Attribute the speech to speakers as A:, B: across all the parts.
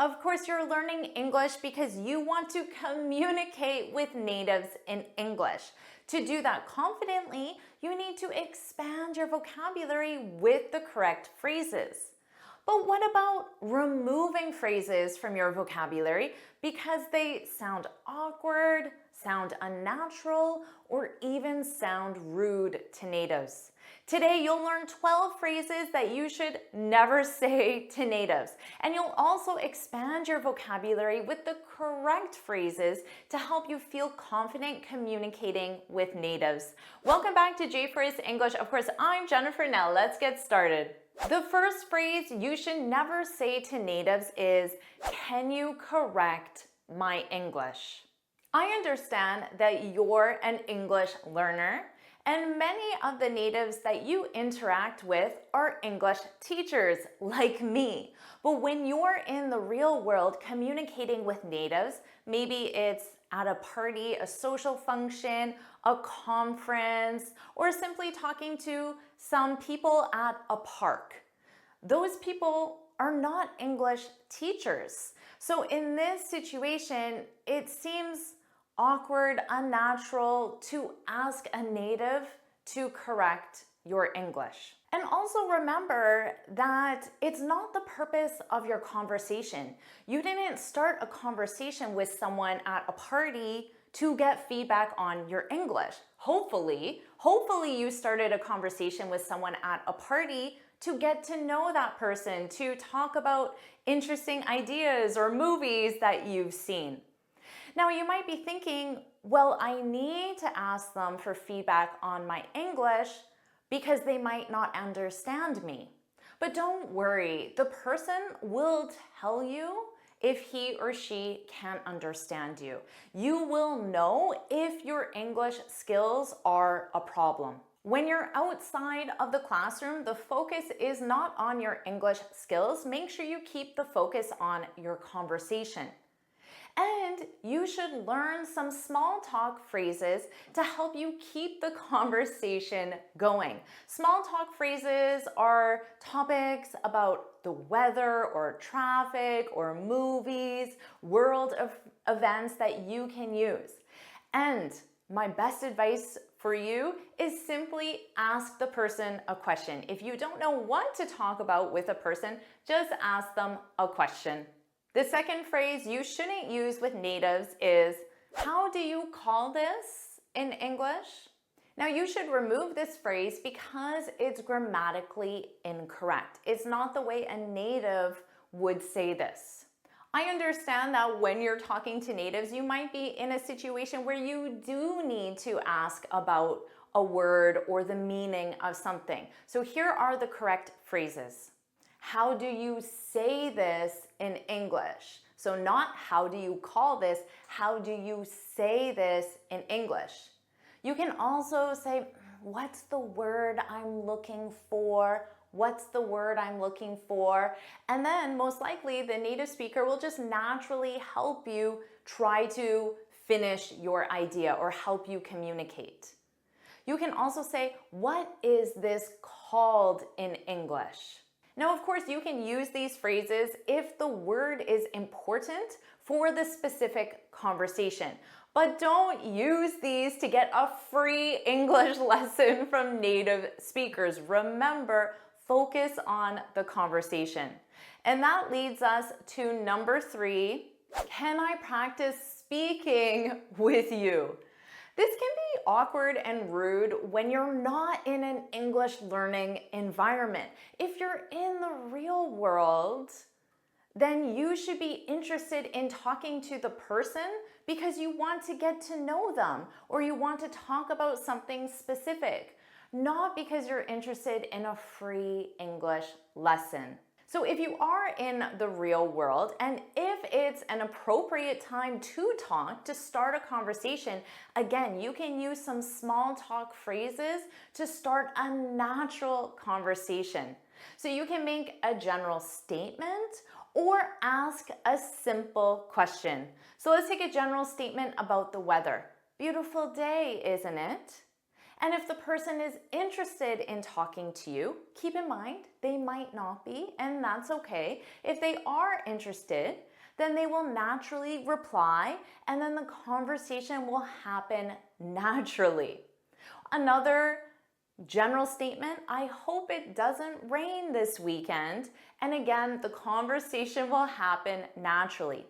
A: Of course, you're learning English because you want to communicate with natives in English. To do that confidently, you need to expand your vocabulary with the correct phrases. But what about removing phrases from your vocabulary because they sound awkward, sound unnatural, or even sound rude to natives? Today, you'll learn 12 phrases that you should never say to natives. And you'll also expand your vocabulary with the correct phrases to help you feel confident communicating with natives. Welcome back to JForrest English. Of course, I'm Jennifer. Now let's get started. The first phrase you should never say to natives is, "Can you correct my English?" I understand that you're an English learner, and many of the natives that you interact with are English teachers like me. But when you're in the real world communicating with natives, maybe it's at a party, a social function, a conference, or simply talking to some people at a park. Those people are not English teachers. So in this situation, it seems awkward, unnatural to ask a native to correct your English. And also remember that it's not the purpose of your conversation. You didn't start a conversation with someone at a party to get feedback on your English. Hopefully you started a conversation with someone at a party to get to know that person, to talk about interesting ideas or movies that you've seen. Now, you might be thinking, well, I need to ask them for feedback on my English because they might not understand me. But don't worry, the person will tell you if he or she can't understand you. You will know if your English skills are a problem. When you're outside of the classroom, the focus is not on your English skills. Make sure you keep the focus on your conversation. And you should learn some small talk phrases to help you keep the conversation going. Small talk phrases are topics about the weather or traffic or movies, world events that you can use. And my best advice for you is simply ask the person a question. If you don't know what to talk about with a person, just ask them a question. The second phrase you shouldn't use with natives is, "How do you call this in English?" Now, you should remove this phrase because it's grammatically incorrect. It's not the way a native would say this. I understand that when you're talking to natives, you might be in a situation where you do need to ask about a word or the meaning of something. So here are the correct phrases. How do you say this in English? So not how do you call this, how do you say this in English? You can also say, what's the word I'm looking for? What's the word I'm looking for? And then most likely the native speaker will just naturally help you try to finish your idea or help you communicate. You can also say, what is this called in English? Now, of course, you can use these phrases if the word is important for the specific conversation. But don't use these to get a free English lesson from native speakers. Remember, focus on the conversation. And that leads us to number 3. Can I practice speaking with you? This can be awkward and rude when you're not in an English learning environment. If you're in the real world, then you should be interested in talking to the person because you want to get to know them or you want to talk about something specific, not because you're interested in a free English lesson. So if you are in the real world and if it's an appropriate time to talk, to start a conversation, again, you can use some small talk phrases to start a natural conversation. So you can make a general statement or ask a simple question. So let's take a general statement about the weather. Beautiful day, isn't it? And if the person is interested in talking to you, keep in mind they might not be, and that's okay. If they are interested, then they will naturally reply, and then the conversation will happen naturally. Another general statement, I hope it doesn't rain this weekend. And again, the conversation will happen naturally.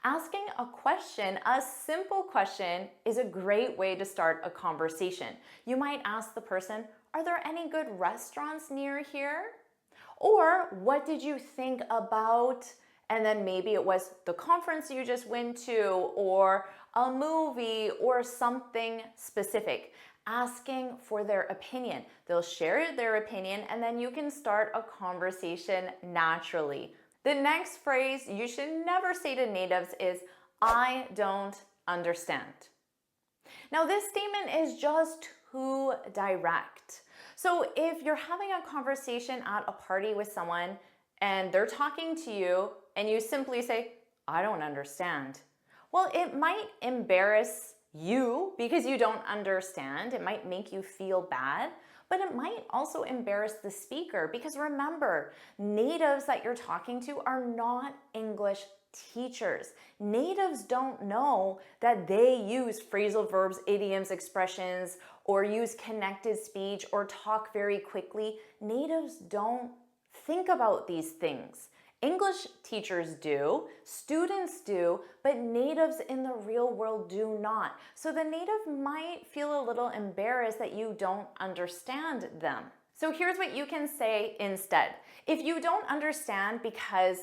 A: Asking a question, a simple question, is a great way to start a conversation. You might ask the person, are there any good restaurants near here? Or what did you think about, and then maybe it was the conference you just went to, or a movie, or something specific. Asking for their opinion. They'll share their opinion, and then you can start a conversation naturally. The next phrase you should never say to natives is, I don't understand. Now, this statement is just too direct. So if you're having a conversation at a party with someone and they're talking to you and you simply say, I don't understand. Well, it might embarrass you because you don't understand. It might make you feel bad, but it might also embarrass the speaker because remember, natives that you're talking to are not English teachers. Natives don't know that they use phrasal verbs, idioms, expressions, or use connected speech or talk very quickly. Natives don't think about these things. English teachers do, students do, but natives in the real world do not. So the native might feel a little embarrassed that you don't understand them. So here's what you can say instead. If you don't understand because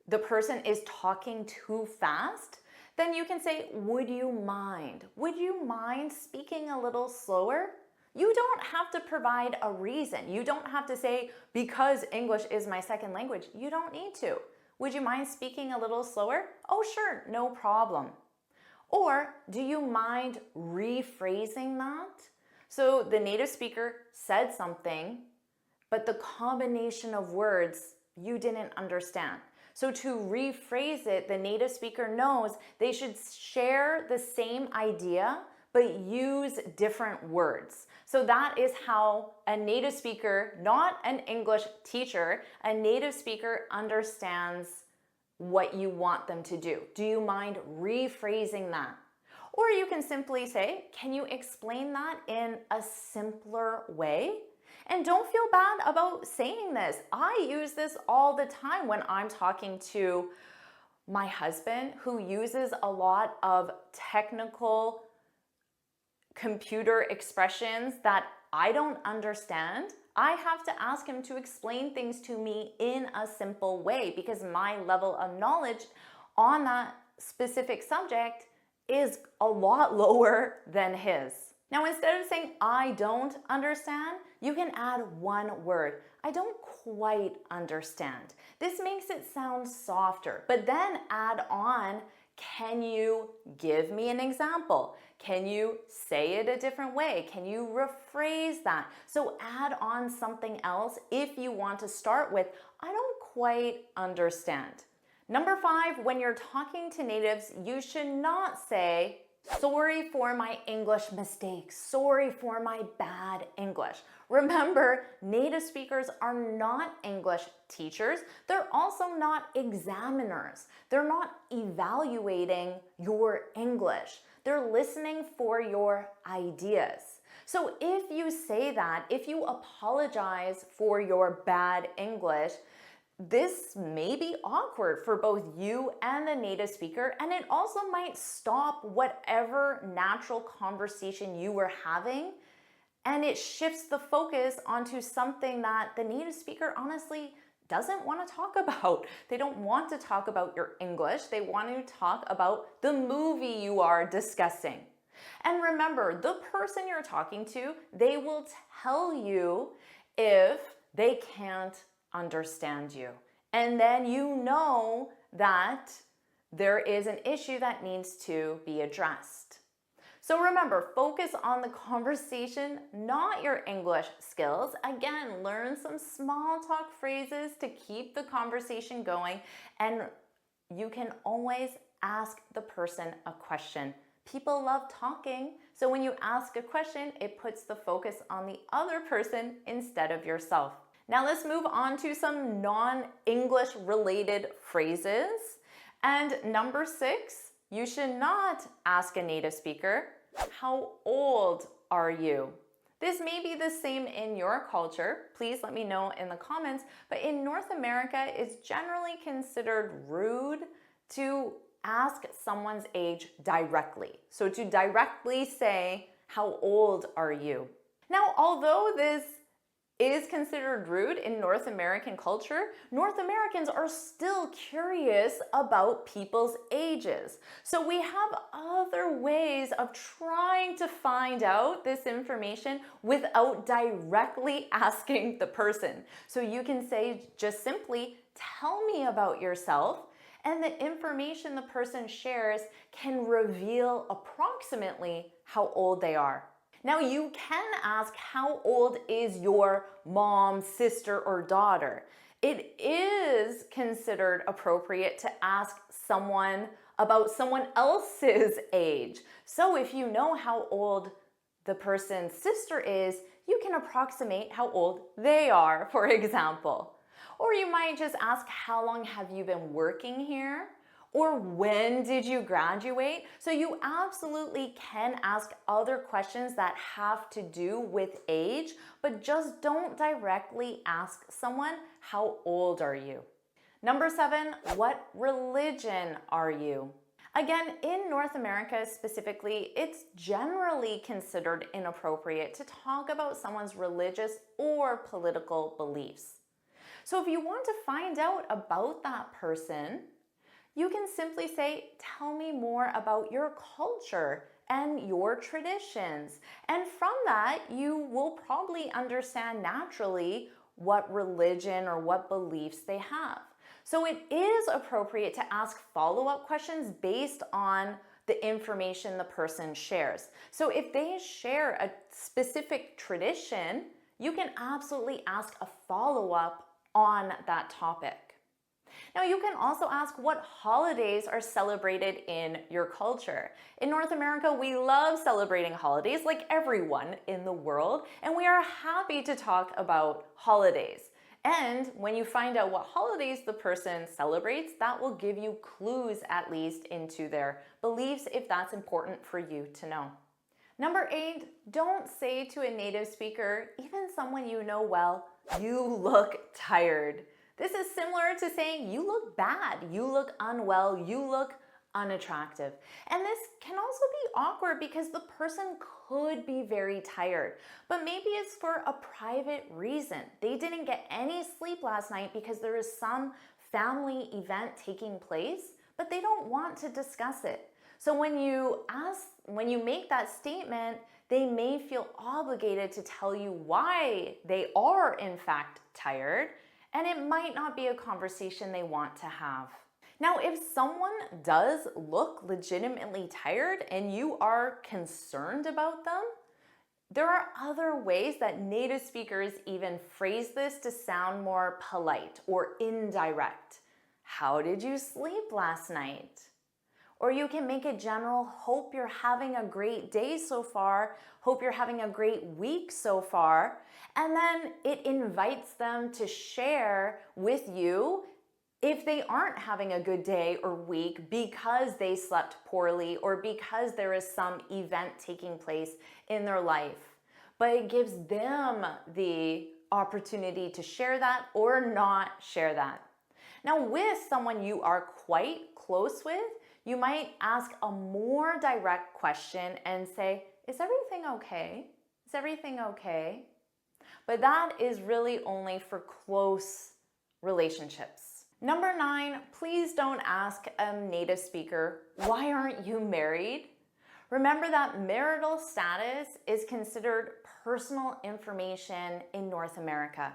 A: the person is talking too fast, then you can say, would you mind? Would you mind speaking a little slower? You don't have to provide a reason. You don't have to say, because English is my second language. You don't need to. Would you mind speaking a little slower? Oh, sure, no problem. Or do you mind rephrasing that? So the native speaker said something, but the combination of words you didn't understand. So to rephrase it, the native speaker knows they should share the same idea, but use different words. So that is how a native speaker, not an English teacher, a native speaker understands what you want them to do. Do you mind rephrasing that? Or you can simply say, can you explain that in a simpler way? And don't feel bad about saying this. I use this all the time when I'm talking to my husband, who uses a lot of technical computer expressions that I don't understand. I have to ask him to explain things to me in a simple way because my level of knowledge on that specific subject is a lot lower than his. Now, instead of saying, I don't understand, you can add one word. I don't quite understand. This makes it sound softer, but then add on, can you give me an example? Can you say it a different way? Can you rephrase that? So add on something else if you want to start with, I don't quite understand. Number 5, when you're talking to natives, you should not say, sorry for my English mistakes. Sorry for my bad English. Remember, native speakers are not English teachers. They're also not examiners. They're not evaluating your English. They're listening for your ideas. So if you say that, if you apologize for your bad English, this may be awkward for both you and the native speaker, and it also might stop whatever natural conversation you were having, and it shifts the focus onto something that the native speaker honestly doesn't want to talk about. They don't want to talk about your English. They want to talk about the movie you are discussing. And remember, the person you're talking to, they will tell you if they can't understand you. And then you know that there is an issue that needs to be addressed. So remember, focus on the conversation, not your English skills. Again, learn some small talk phrases to keep the conversation going, and you can always ask the person a question. People love talking, so when you ask a question, it puts the focus on the other person instead of yourself. Now let's move on to some non-English related phrases. And number 6, you should not ask a native speaker, how old are you? This may be the same in your culture. Please let me know in the comments. But in North America, it's generally considered rude to ask someone's age directly. So to directly say, how old are you? Now, although this is considered rude in North American culture, North Americans are still curious about people's ages. So we have other ways of trying to find out this information without directly asking the person. So you can say just simply, tell me about yourself, and the information the person shares can reveal approximately how old they are. Now you can ask, how old is your mom, sister, or daughter? It is considered appropriate to ask someone about someone else's age. So if you know how old the person's sister is, you can approximate how old they are, for example. Or you might just ask, how long have you been working here? Or when did you graduate? So you absolutely can ask other questions that have to do with age, but just don't directly ask someone, how old are you? Number 7, what religion are you? Again, in North America specifically, it's generally considered inappropriate to talk about someone's religious or political beliefs. So if you want to find out about that person, you can simply say, tell me more about your culture and your traditions. And from that, you will probably understand naturally what religion or what beliefs they have. So it is appropriate to ask follow-up questions based on the information the person shares. So if they share a specific tradition, you can absolutely ask a follow-up on that topic. Now you can also ask what holidays are celebrated in your culture. In North America, we love celebrating holidays like everyone in the world, and we are happy to talk about holidays. And when you find out what holidays the person celebrates, that will give you clues at least into their beliefs if that's important for you to know. Number 8, don't say to a native speaker, even someone you know well, you look tired. This is similar to saying you look bad, you look unwell, you look unattractive. And this can also be awkward because the person could be very tired, but maybe it's for a private reason. They didn't get any sleep last night because there is some family event taking place, but they don't want to discuss it. So when you make that statement, they may feel obligated to tell you why they are in fact tired, and it might not be a conversation they want to have. Now, if someone does look legitimately tired and you are concerned about them, there are other ways that native speakers even phrase this to sound more polite or indirect. How did you sleep last night? Or you can make a general, hope you're having a great day so far, hope you're having a great week so far, and then it invites them to share with you if they aren't having a good day or week because they slept poorly or because there is some event taking place in their life. But it gives them the opportunity to share that or not share that. Now, with someone you are quite close with, you might ask a more direct question and say, is everything okay? Is everything okay? But that is really only for close relationships. Number 9, please don't ask a native speaker, why aren't you married? Remember that marital status is considered personal information in North America.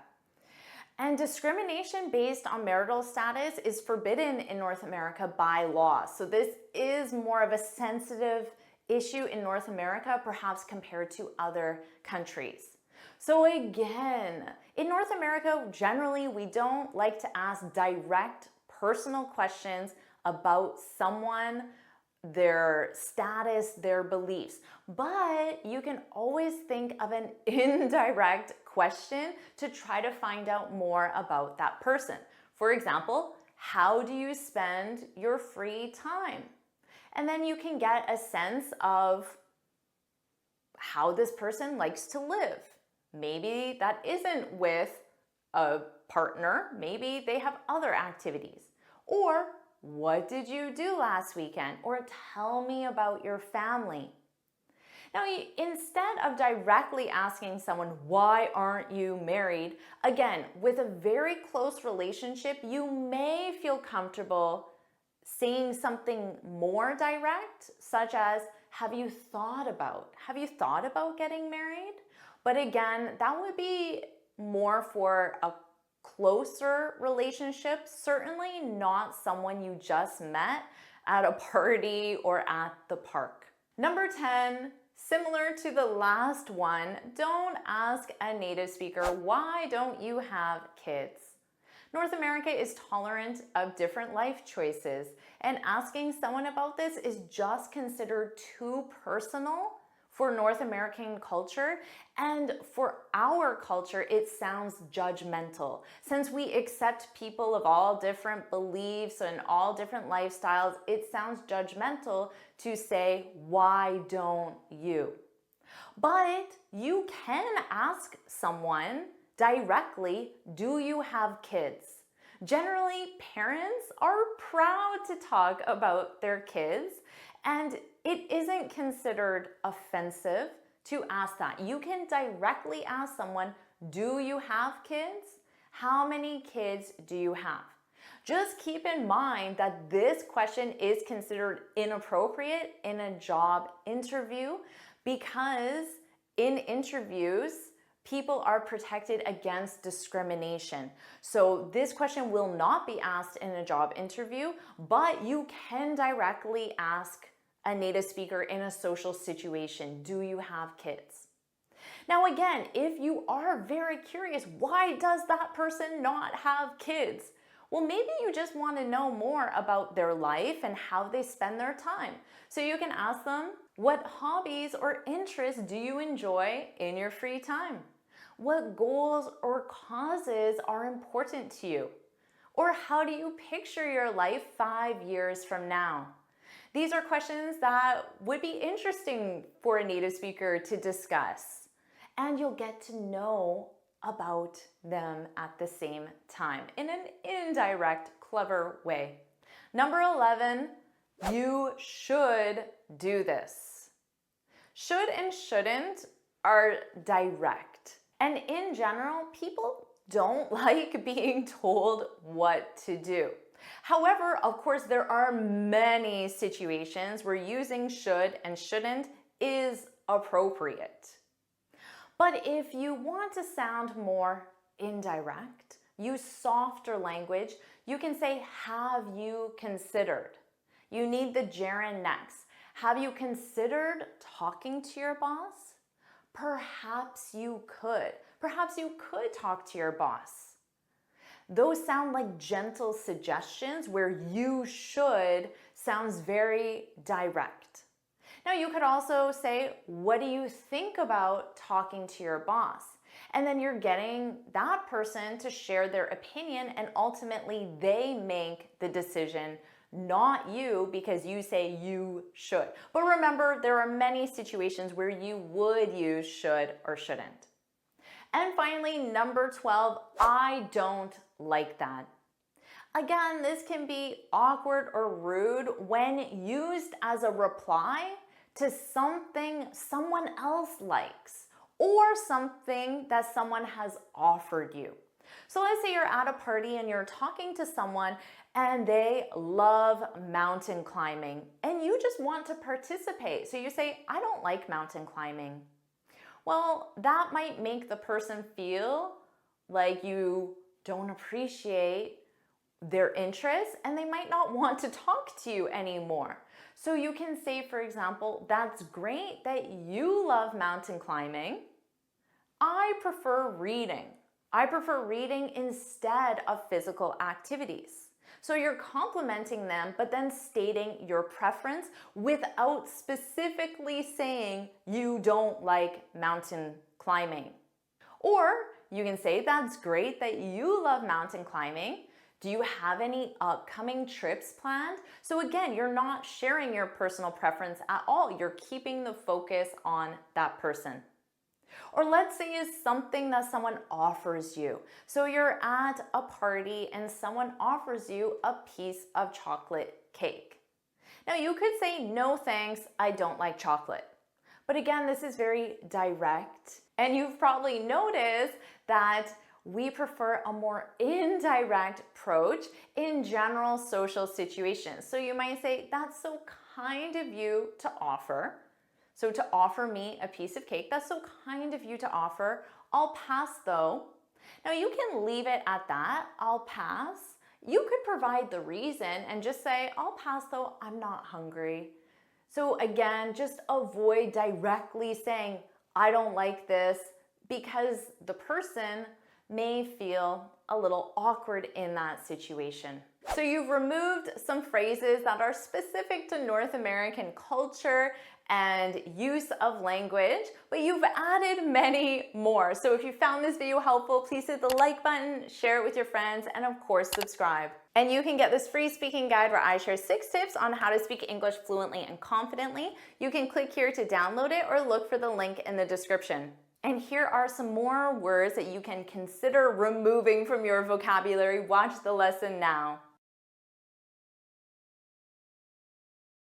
A: And discrimination based on marital status is forbidden in North America by law. So this is more of a sensitive issue in North America, perhaps compared to other countries. So again, in North America, generally, we don't like to ask direct personal questions about someone, their status, their beliefs. But you can always think of an indirect question to try to find out more about that person. For example, How do you spend your free time? And then you can get a sense of how this person likes to live. Maybe that isn't with a partner. Maybe they have other activities. Or what did you do last weekend? Or tell me about your family. Now, instead of directly asking someone, why aren't you married? Again, with a very close relationship, you may feel comfortable saying something more direct, such as, have you thought about getting married? But again, that would be more for a closer relationship, certainly not someone you just met at a party or at the park. Number 10, similar to the last one, don't ask a native speaker, why don't you have kids? North America is tolerant of different life choices, and asking someone about this is just considered too personal for North American culture, and for our culture, it sounds judgmental. Since we accept people of all different beliefs and all different lifestyles, it sounds judgmental to say, why don't you? But you can ask someone directly, do you have kids? Generally, parents are proud to talk about their kids, and it isn't considered offensive to ask that. You can directly ask someone, do you have kids? How many kids do you have? Just keep in mind that this question is considered inappropriate in a job interview because in interviews, people are protected against discrimination. So this question will not be asked in a job interview, but you can directly ask a native speaker in a social situation, do you have kids? Now again, if you are very curious, why does that person not have kids? Well, maybe you just want to know more about their life and how they spend their time. So you can ask them, what hobbies or interests do you enjoy in your free time? What goals or causes are important to you? Or how do you picture your life 5 years from now? These are questions that would be interesting for a native speaker to discuss, and you'll get to know about them at the same time in an indirect, clever way. Number 11, you should do this. Should and shouldn't are direct. And in general, people don't like being told what to do. However, of course, there are many situations where using should and shouldn't is appropriate. But if you want to sound more indirect, use softer language, you can say, have you considered? You need the gerund next. Have you considered talking to your boss? Perhaps you could. Perhaps you could talk to your boss. Those sound like gentle suggestions where you should sounds very direct. Now you could also say, what do you think about talking to your boss? And then you're getting that person to share their opinion, and ultimately they make the decision, not you, because you say you should. But remember, there are many situations where you would use should or shouldn't. And finally, number 12, I don't like that. Again, this can be awkward or rude when used as a reply to something someone else likes or something that someone has offered you. So let's say you're at a party and you're talking to someone and they love mountain climbing and you just want to participate. So you say, I don't like mountain climbing. Well, that might make the person feel like you don't appreciate their interests and they might not want to talk to you anymore. So you can say, for example, that's great that you love mountain climbing. I prefer reading. I prefer reading instead of physical activities. So you're complimenting them, but then stating your preference without specifically saying you don't like mountain climbing. Or you can say, that's great that you love mountain climbing. Do you have any upcoming trips planned? So again, you're not sharing your personal preference at all. You're keeping the focus on that person. Or let's say it's something that someone offers you. So you're at a party and someone offers you a piece of chocolate cake. Now you could say, no thanks, I don't like chocolate. But again, this is very direct. And you've probably noticed that we prefer a more indirect approach in general social situations. So you might say, that's so kind of you to offer. So to offer me a piece of cake, that's so kind of you to offer. I'll pass though. Now you can leave it at that, I'll pass. You could provide the reason and just say, I'll pass though, I'm not hungry. So again, just avoid directly saying, I don't like this, because the person may feel a little awkward in that situation. So you've removed some phrases that are specific to North American culture and use of language, but you've added many more. So if you found this video helpful, please hit the like button, share it with your friends, and of course, subscribe. And you can get this free speaking guide where I share 6 tips on how to speak English fluently and confidently. You can click here to download it or look for the link in the description. And here are some more words that you can consider removing from your vocabulary. Watch the lesson now.